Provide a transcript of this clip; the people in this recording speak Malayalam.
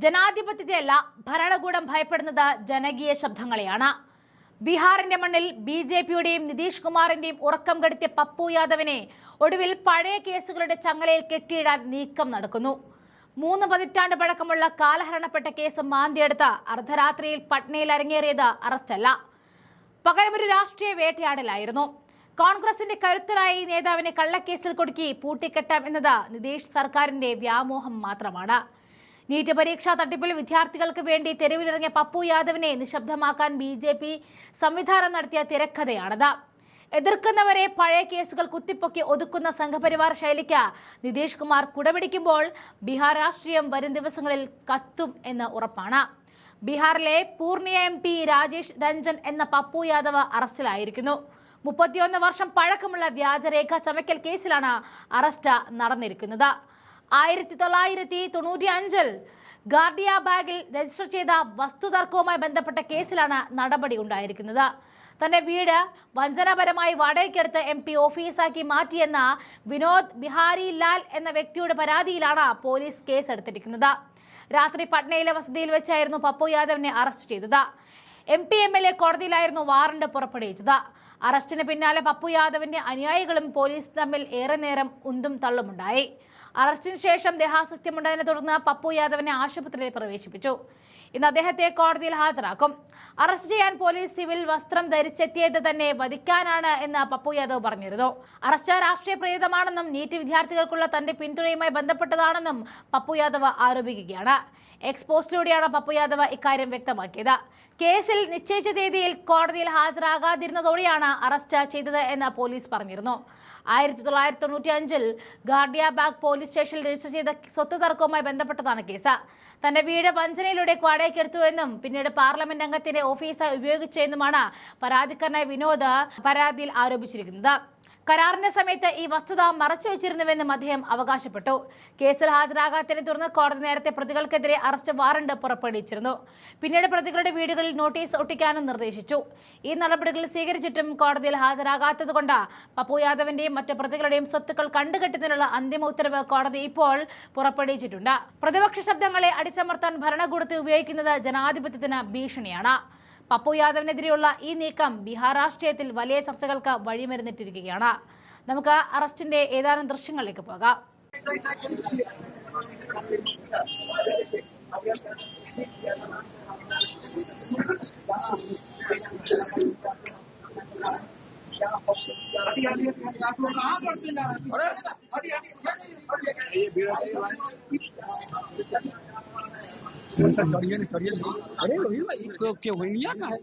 ജനാധിപത്യത്തെയല്ല ഭരണകൂടം ഭയപ്പെടുന്നത് ജനകീയ ശബ്ദങ്ങളെയാണ്. ബീഹാറിന്റെ മണ്ണിൽ ബിജെപിയുടെയും നിതീഷ് കുമാറിന്റെയും ഉറക്കം കെടുത്തിയ പപ്പു യാദവിനെ ഒടുവിൽ പഴയ കേസുകളുടെ ചങ്ങലയിൽ കെട്ടിയിടാൻ നീക്കം നടക്കുന്നു. 3 പതിറ്റാണ്ട് പഴക്കമുള്ള കാലഹരണപ്പെട്ട കേസ് മാന്തിയെടുത്ത് അർദ്ധരാത്രിയിൽ പട്നയിൽ അരങ്ങേറിയത് അറസ്റ്റല്ല, പകരം ഒരു രാഷ്ട്രീയ വേട്ടയാടലായിരുന്നു. കോൺഗ്രസിന്റെ കരുത്തരായ ഈ നേതാവിനെ കള്ളക്കേസിൽ കുടുക്കി പൂട്ടിക്കെട്ടാം എന്നത് നിതീഷ് സർക്കാരിന്റെ വ്യാമോഹം മാത്രമാണ്. നീറ്റ് പരീക്ഷാ തട്ടിപ്പിൽ വിദ്യാർത്ഥികൾക്ക് വേണ്ടി തെരുവിലിറങ്ങിയ പപ്പു യാദവിനെ നിശബ്ദമാക്കാൻ ബിജെപി സംവിധാനം നടത്തിയ തിരക്കഥയാണത്. എതിർക്കുന്നവരെ പഴയ കേസുകൾ കുത്തിപ്പൊക്കി ഒതുക്കുന്ന സംഘപരിവാർ ശൈലിക്ക് നിതീഷ് കുമാർ കുടപിടിക്കുമ്പോൾ ബീഹാർ രാഷ്ട്രീയം വരും ദിവസങ്ങളിൽ കത്തും എന്ന് ഉറപ്പാണ്. ബീഹാറിലെ പൂർണിയ MP രാജേഷ് രഞ്ജൻ എന്ന പപ്പു യാദവ് അറസ്റ്റിലായിരിക്കുന്നു. 31 വർഷം പഴക്കമുള്ള വ്യാജരേഖ ചമയ്ക്കൽ കേസിലാണ് അറസ്റ്റ് നടന്നിരിക്കുന്നത്. 1995 ഗാർഡിയ ബാഗിൽ രജിസ്റ്റർ ചെയ്ത വസ്തുതർക്കവുമായി ബന്ധപ്പെട്ട കേസിലാണ് നടപടി ഉണ്ടായിരിക്കുന്നത്. തന്റെ വീട് വഞ്ചനാപരമായി വാടകയ്ക്കെടുത്ത് MP ഓഫീസാക്കി മാറ്റിയെന്ന വിനോദ് ബിഹാരി ലാൽ എന്ന വ്യക്തിയുടെ പരാതിയിലാണ് പോലീസ് കേസെടുത്തിരിക്കുന്നത്. രാത്രി പട്നയിലെ വസതിയിൽ വെച്ചായിരുന്നു പപ്പു യാദവിനെ അറസ്റ്റ് ചെയ്തത്. MP MLA കോടതിയിലായിരുന്നു വാറണ്ട് പുറപ്പെടുവിച്ചത്. അറസ്റ്റിന് പിന്നാലെ പപ്പു യാദവിന്റെ അനുയായികളും പോലീസ് തമ്മിൽ ഏറെ നേരം ഉന്തും തള്ളുമുണ്ടായി. അറസ്റ്റിന് ശേഷം ദേഹാസ്വസ്ഥ്യമുണ്ടായതിനെ തുടർന്ന് പപ്പു യാദവിനെ ആശുപത്രിയിൽ പ്രവേശിപ്പിച്ചു. ഇന്ന് അദ്ദേഹത്തെ കോടതിയിൽ ഹാജരാക്കും. അറസ്റ്റ് ചെയ്യാൻ പോലീസ് സിവിൽ വസ്ത്രം ധരിച്ചെത്തിയത് തന്നെ വധിക്കാനാണ് എന്ന് പപ്പു യാദവ് പറഞ്ഞിരുന്നു. അറസ്റ്റ് രാഷ്ട്രീയ പ്രേരിതമാണെന്നും നീറ്റ് വിദ്യാർത്ഥികൾക്കുള്ള തന്റെ പിന്തുണയുമായി ബന്ധപ്പെട്ടതാണെന്നും പപ്പു യാദവ് ആരോപിക്കുകയാണ്. എക്സ്പോസ്റ്റിലൂടെയാണ് പപ്പു യാദവ് ഇക്കാര്യം വ്യക്തമാക്കിയത്. കേസിൽ നിശ്ചയിച്ച തീയതിയിൽ കോടതിയിൽ ഹാജരാകാതിരുന്നതോടെയാണ് അറസ്റ്റ് ചെയ്തത് എന്ന് പോലീസ് പറഞ്ഞിരുന്നു. 1995 ഗാർഡിയ ബാഗ് പോലീസ് സ്റ്റേഷനിൽ രജിസ്റ്റർ ചെയ്ത സ്വത്ത് തർക്കവുമായി ബന്ധപ്പെട്ടതാണ് കേസ്. തന്റെ വീട് വഞ്ചനയിലൂടെ വാടകയ്ക്കെടുത്തുവെന്നും പിന്നീട് പാർലമെന്റ് അംഗത്തിന്റെ ഓഫീസായി ഉപയോഗിച്ചെന്നുമാണ് പരാതിക്കാരനായ വിനോദ് പരാതിയിൽ ആരോപിച്ചിരിക്കുന്നത്. കരാറിന്റെ സമയത്ത് ഈ വസ്തുത മറച്ചുവെച്ചിരുന്നുവെന്നും അദ്ദേഹം അവകാശപ്പെട്ടു. കേസിൽ ഹാജരാകാത്തതിനെ തുടർന്ന് കോടതി നേരത്തെ പ്രതികൾക്കെതിരെ അറസ്റ്റ് വാറണ്ട് പുറപ്പെടുവിച്ചിരുന്നു. പിന്നീട് പ്രതികളുടെ വീടുകളിൽ നോട്ടീസ് ഒട്ടിക്കാനും നിർദ്ദേശിച്ചു. ഈ നടപടികൾ സ്വീകരിച്ചിട്ടും കോടതിയിൽ ഹാജരാകാത്തതുകൊണ്ട് പപ്പു യാദവിന്റെയും മറ്റ് പ്രതികളുടെയും സ്വത്തുക്കൾ കണ്ടുകെട്ടുന്നതിനുള്ള അന്തിമ ഉത്തരവ് കോടതി ഇപ്പോൾ പുറപ്പെടുവിച്ചിട്ടുണ്ട്. പ്രതിപക്ഷ ശബ്ദങ്ങളെ അടിച്ചമർത്താൻ ഭരണകൂടത്തെ ഉപയോഗിക്കുന്നത് ജനാധിപത്യത്തിന് ഭീഷണിയാണ്. പപ്പു യാദവിനെതിരെയുള്ള ഈ നീക്കം ബീഹാർ രാഷ്ട്രീയത്തിൽ വലിയ ചർച്ചകൾക്ക് വഴിമരുന്നിട്ടിരിക്കുകയാണ്. നമുക്ക് അറസ്റ്റിന്റെ ഏതാനും ദൃശ്യങ്ങളിലേക്ക് പോകാം. अरे क्या भैया का है